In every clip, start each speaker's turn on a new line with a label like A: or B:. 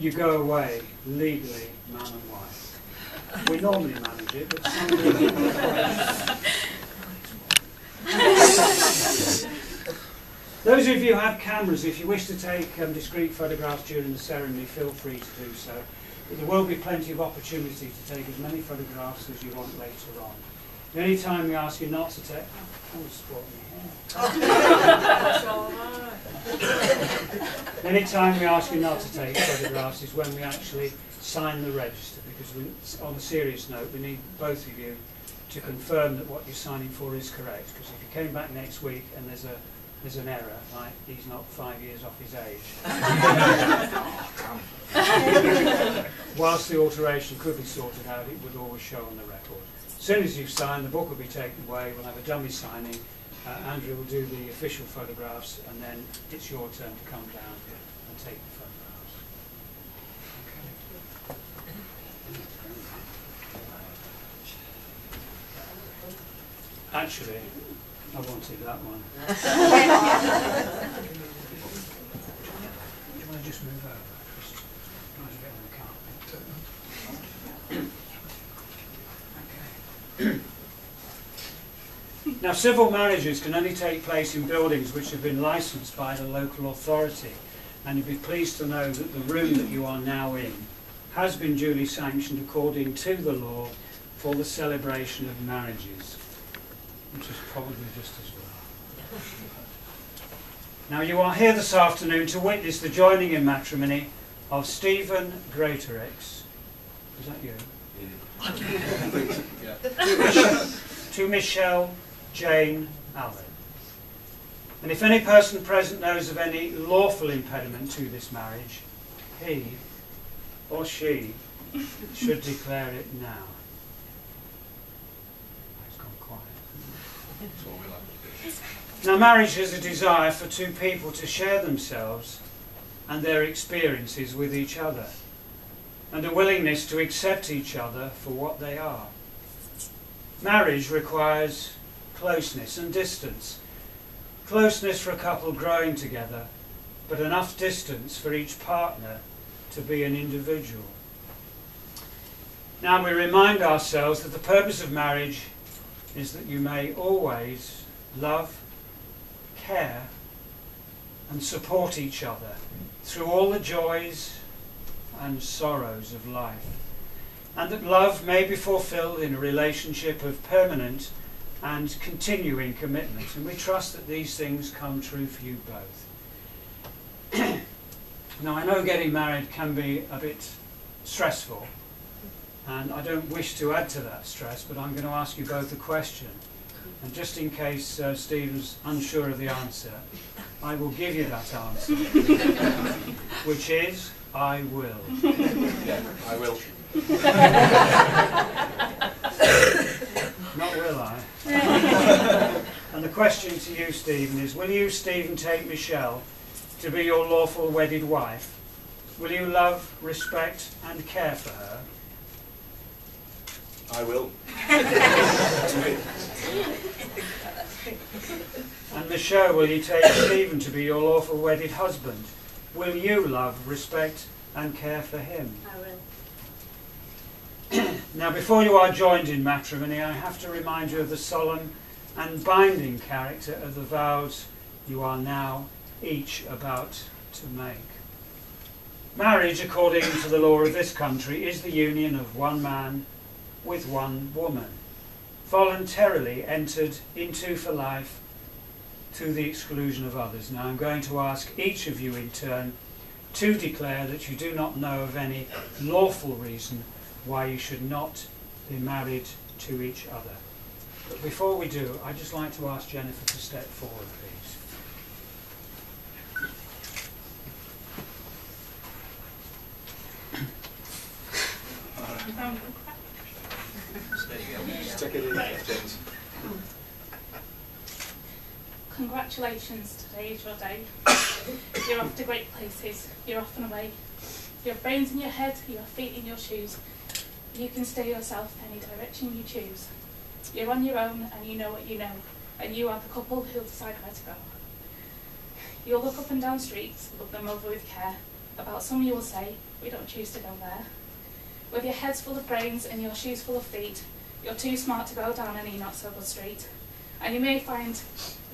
A: you go away legally man and wife. We normally manage it, but somebody... Those of you who have cameras, if you wish to take discreet photographs during the ceremony, feel free to do so. But there will be plenty of opportunity to take as many photographs as you want later on. The only time we ask you not to take... Oh, sport me here. The only time we ask you not to take photographs is when we actually sign the register, because on a serious note, we need both of you to confirm that what you're signing for is correct. Because if you came back next week and there's an error, like he's not 5 years off his age, whilst the alteration could be sorted out, it would always show on the record. As soon as you've signed, the book will be taken away, we'll have a dummy signing, Andrew will do the official photographs, and then it's your turn to come down and take the photographs. Okay. Actually, I wanted that one. Do you want to just move over? Just try to get on the carpet. Okay. Now, civil marriages can only take place in buildings which have been licensed by the local authority, and you'll be pleased to know that the room that you are now in has been duly sanctioned according to the law for the celebration of marriages, which is probably just as well. Now, you are here this afternoon to witness the joining in matrimony of Stephen Greatorex. Is that you? Yeah. To Michelle Jane Allen. And if any person present knows of any lawful impediment to this marriage, he or she should declare it now. It's gone quiet. That's what we like to do. Now, marriage is a desire for two people to share themselves and their experiences with each other, and a willingness to accept each other for what they are. Marriage requires closeness and distance. Closeness for a couple growing together, but enough distance for each partner to be an individual. Now, we remind ourselves that the purpose of marriage is that you may always love, care, and support each other through all the joys and sorrows of life, and that love may be fulfilled in a relationship of permanent and continuing commitment. And we trust that these things come true for you both. Now, I know getting married can be a bit stressful, and I don't wish to add to that stress, but I'm going to ask you both a question. And just in case Stephen's unsure of the answer, I will give you that answer, which is, I will.
B: Yeah, I will.
A: Not will I. And the question to you, Stephen, is, will you, Stephen, take Michelle to be your lawful wedded wife? Will you love, respect and care for her?
B: I will.
A: And Michelle, will you take Stephen to be your lawful wedded husband? Will you love, respect and care for him?
C: I will.
A: Now, before you are joined in matrimony, I have to remind you of the solemn and binding character of the vows you are now each about to make. Marriage, according to the law of this country, is the union of one man with one woman, voluntarily entered into for life to the exclusion of others. Now, I'm going to ask each of you in turn to declare that you do not know of any lawful reason why you should not be married to each other. But before we do, I'd just like to ask Jennifer to step forward, please.
B: Stick it in, James.
C: Congratulations, today is your day. You're off to great places, you're off and away. You have brains in your head, you have feet in your shoes. You can steer yourself any direction you choose. You're on your own and you know what you know, and you are the couple who'll decide where to go. You'll look up and down streets, look them over with care. About some you will say, we don't choose to go there. With your heads full of brains and your shoes full of feet, you're too smart to go down any not-so-good street. And you may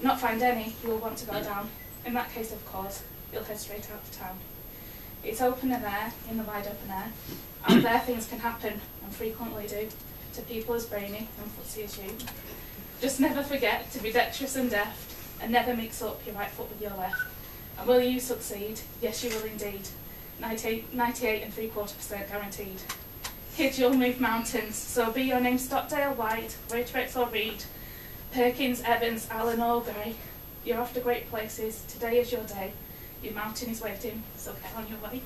C: not find any you will want to go down. In that case, of course, you'll head straight out of town. It's open and air, in the wide open air, and there things can happen, and frequently do, to people as brainy and footsie as you. Just never forget to be dexterous and deft, and never mix up your right foot with your left. And will you succeed? Yes, you will indeed. 98.75% guaranteed. Kids, you'll move mountains, so be your name Stockdale, White, Greatorex or Reed, Perkins, Evans, Allen or Gray. You're off to great places. Today is your day. Your mountain is waiting, so get on your way.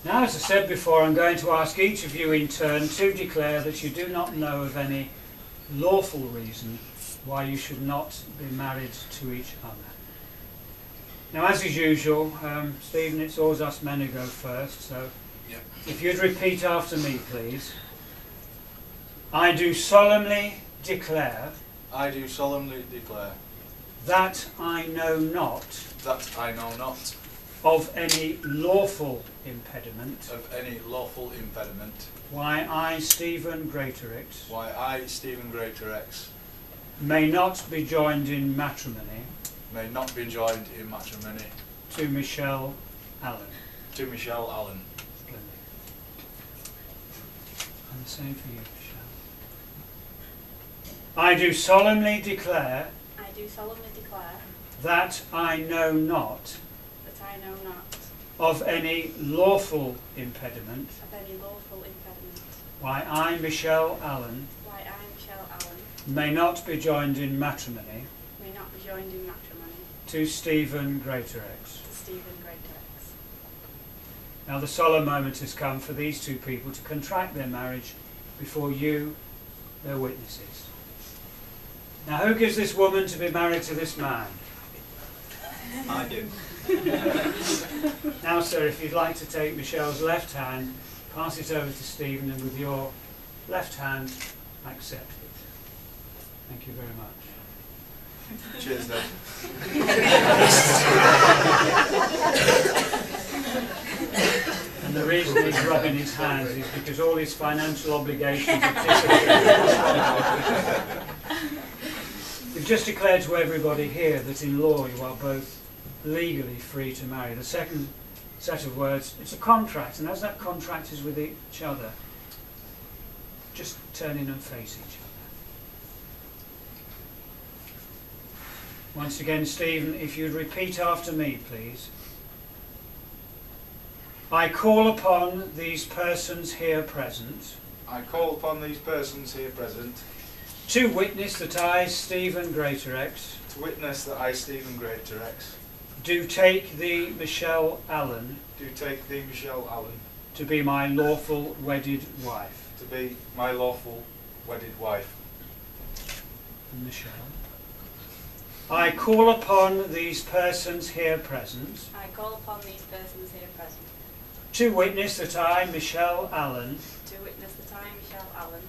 A: Now, as I said before, I'm going to ask each of you in turn to declare that you do not know of any lawful reason why you should not be married to each other. Now, as is usual, Stephen, it's always us men who go first, so
B: Yep.
A: if you'd repeat after me, please. I do solemnly declare
B: I do solemnly declare
A: that I know not
B: that I know not
A: of any lawful impediment
B: of any lawful impediment
A: why I, Stephen Greatorex,
B: why I, Stephen Greatorex,
A: may not be joined in matrimony
B: may not be joined in matrimony
A: to Michelle Allen.
B: to Michelle Allen.
A: Splendid. And the same for you, Michelle. I do solemnly declare
D: I do solemnly declare
A: that I know not
D: that I know not
A: of any lawful impediment
D: of any lawful impediment
A: why I, Michelle Allen,
D: why I, Michelle Allen,
A: may not be joined in matrimony
D: may not be joined in matrimony
A: to Stephen Greatorex.
D: to Stephen Greatorex.
A: Now the solemn moment has come for these two people to contract their marriage before you, their witnesses. Now who gives this woman to be married to this man?
B: I do.
A: Now, sir, if you'd like to take Michelle's left hand, pass it over to Stephen, and with your left hand, accept it. Thank you very much.
B: Cheers, Dad.
A: And the reason he's rubbing his hands is because all his financial obligations are disappearing. We've just declared to everybody here that in law you are both legally free to marry. The second set of words, it's a contract, and as that contract is with each other, just turn in and face each other. Once again, Stephen, if you'd repeat after me, please. I call upon these persons here present
B: I call upon these persons here present
A: to witness that I, Stephen Greatorex,
B: to witness that I, Stephen Greatorex,
A: do take thee, Michelle Allen,
B: do take thee, Michelle Allen,
A: to be my lawful wedded wife.
B: to be my lawful wedded wife.
A: Michelle. I call upon these persons here present
D: I call upon these persons here present
A: to witness that I, Michelle Allen,
D: to witness that I, Michelle Allen,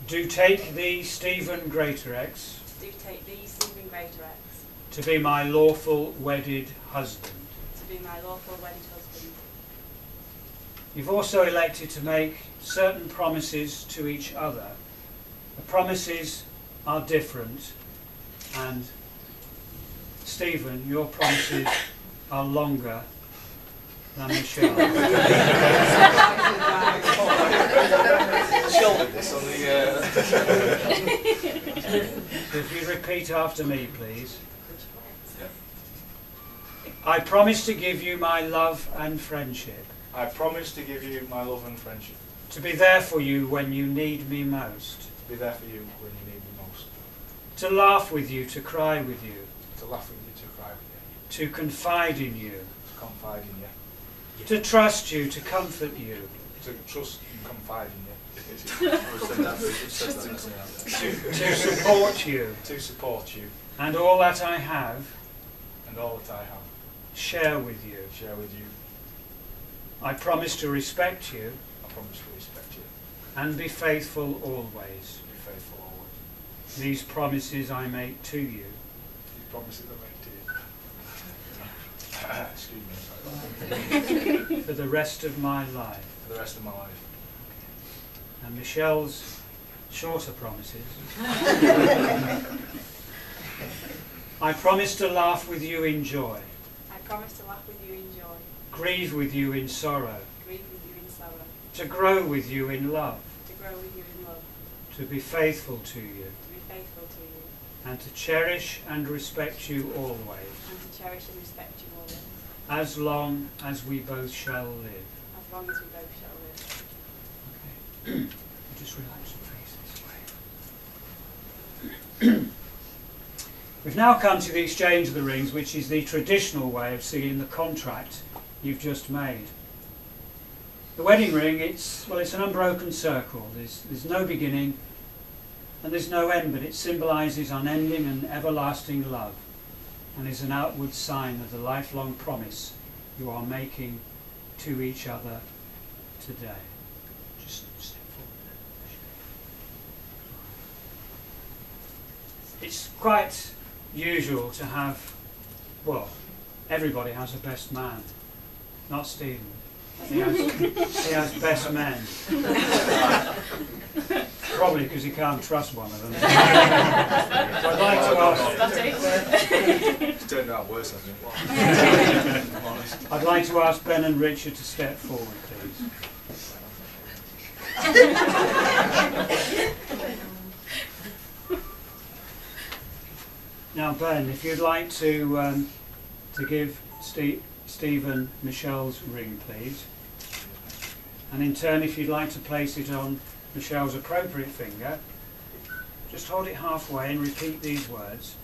A: do take thee, Stephen Greatorex,
D: do take thee, Stephen Greatorex,
A: to be my lawful wedded husband.
D: to be my lawful wedded husband.
A: You've also elected to make certain promises to each other. The promises are different, and Stephen, your promises are longer than Michelle.
B: Shouldered this on the
A: So if you repeat after me, please. I promise to give you my love and friendship,
B: I promise to give you my love and friendship,
A: to be there for you when you need me most,
B: to be there for you when you need me most,
A: to laugh with you, to cry with you,
B: to laugh with you, to cry with
A: to confide in you,
B: you, to confide in you,
A: to trust you, to comfort you,
B: to trust and confide in you,
A: to support you,
B: to support you,
A: and all that I have,
B: and all that I have,
A: share with you.
B: share with you.
A: I promise to respect you,
B: I promise to respect you.
A: and be faithful always.
B: Be faithful always.
A: These promises I make to you.
B: These promises I make to you. Excuse me.
A: For the rest of my life.
B: For the rest of my life.
A: And Michelle's shorter promises. I promise to laugh with you in joy.
D: I promise to laugh with you in joy,
A: Grieve with you in sorrow.
D: grieve with you in sorrow,
A: To grow with you in love.
D: to grow with you in love,
A: To be faithful to you.
D: to be faithful to you,
A: And to cherish and respect you always.
D: and to cherish and respect you always,
A: As long as we both shall live.
D: as long as we both shall live.
A: Okay. Just relax your face this way. We've now come to the exchange of the rings, which is the traditional way of sealing the contract you've just made. The wedding ring, it's an unbroken circle. There's no beginning and there's no end, but it symbolises unending and everlasting love and is an outward sign of the lifelong promise you are making to each other today. Just step forward. It's quite usual to have, well, everybody has a best man, not Stephen. He has best men. Probably because he can't trust one of them. So I'd like to ask.
B: It's turned out worse, I think. I'm honest.
A: I'd like to ask Ben and Richard to step forward, please. Now, Ben, if you'd like to give Stephen Michelle's ring, please. And in turn, if you'd like to place it on Michelle's appropriate finger, just hold it halfway and repeat these words.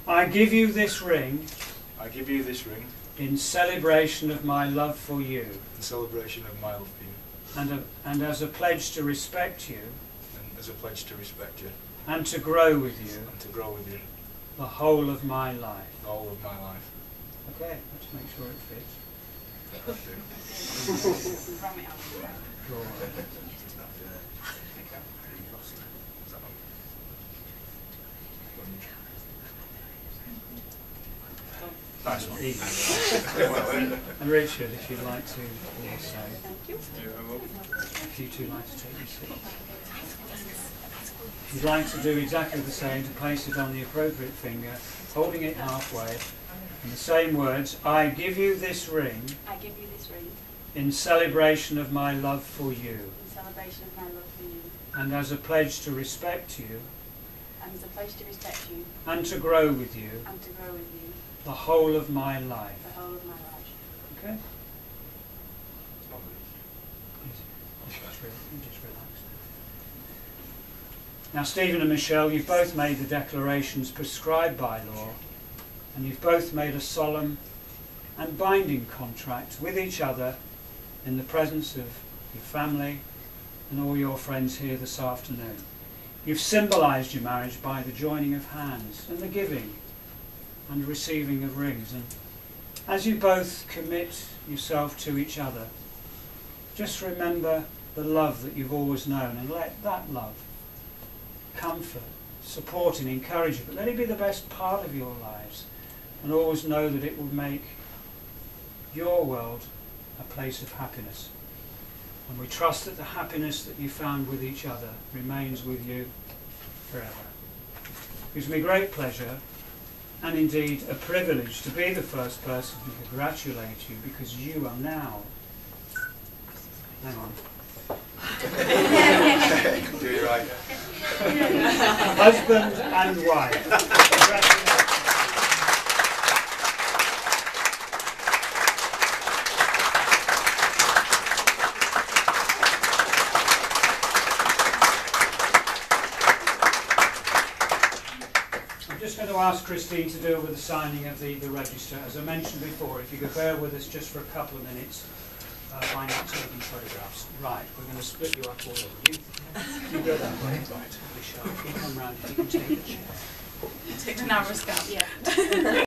A: I give you this ring.
B: I give you this ring
A: In celebration of my love for you.
B: in celebration of my love for you.
A: And as a pledge to respect you.
B: And as a pledge to respect you.
A: And to grow with you.
B: And to grow with you.
A: The whole of my life.
B: The whole of my life.
A: Okay, let's make sure it fits.
D: From it out.
A: Draw it.
B: Nice one.
A: Easy. And Richard, if you'd like to also,
D: Thank you.
A: if you two like to take your seat. If you'd like to do exactly the same, to place it on the appropriate finger, holding it halfway, and the same words, I give you this ring
D: I give you this ring
A: in celebration of my love for you,
D: in celebration of my love for you,
A: and as a pledge to respect you,
D: and as a pledge to respect you,
A: and to grow with you,
D: and to grow with you,
A: the whole of my life.
D: the whole of my life.
A: Okay?
B: It's not really-
A: Just relax. Now, Stephen and Michelle, you've both made the declarations prescribed by law, and you've both made a solemn and binding contract with each other in the presence of your family and all your friends here this afternoon. You've symbolised your marriage by the joining of hands and the giving and receiving of rings. And as you both commit yourself to each other, just remember the love that you've always known, and let that love comfort, support and encourage you, but let it be the best part of your lives, and always know that it will make your world a place of happiness. And we trust that the happiness that you found with each other remains with you forever. It gives me great pleasure and indeed a privilege to be the first person to congratulate you, because you are now, hang on,
B: Do you right?
A: husband and wife. Congratulations. I'm just going to ask Christine to deal with the signing of the register. As I mentioned before, if you could bear with us just for a couple of minutes by not taking photographs. Right, we're going to split you up all over. You go that way. Right, Michelle, if you come round, if you can take the chair.
C: Take the narrow scout, yeah.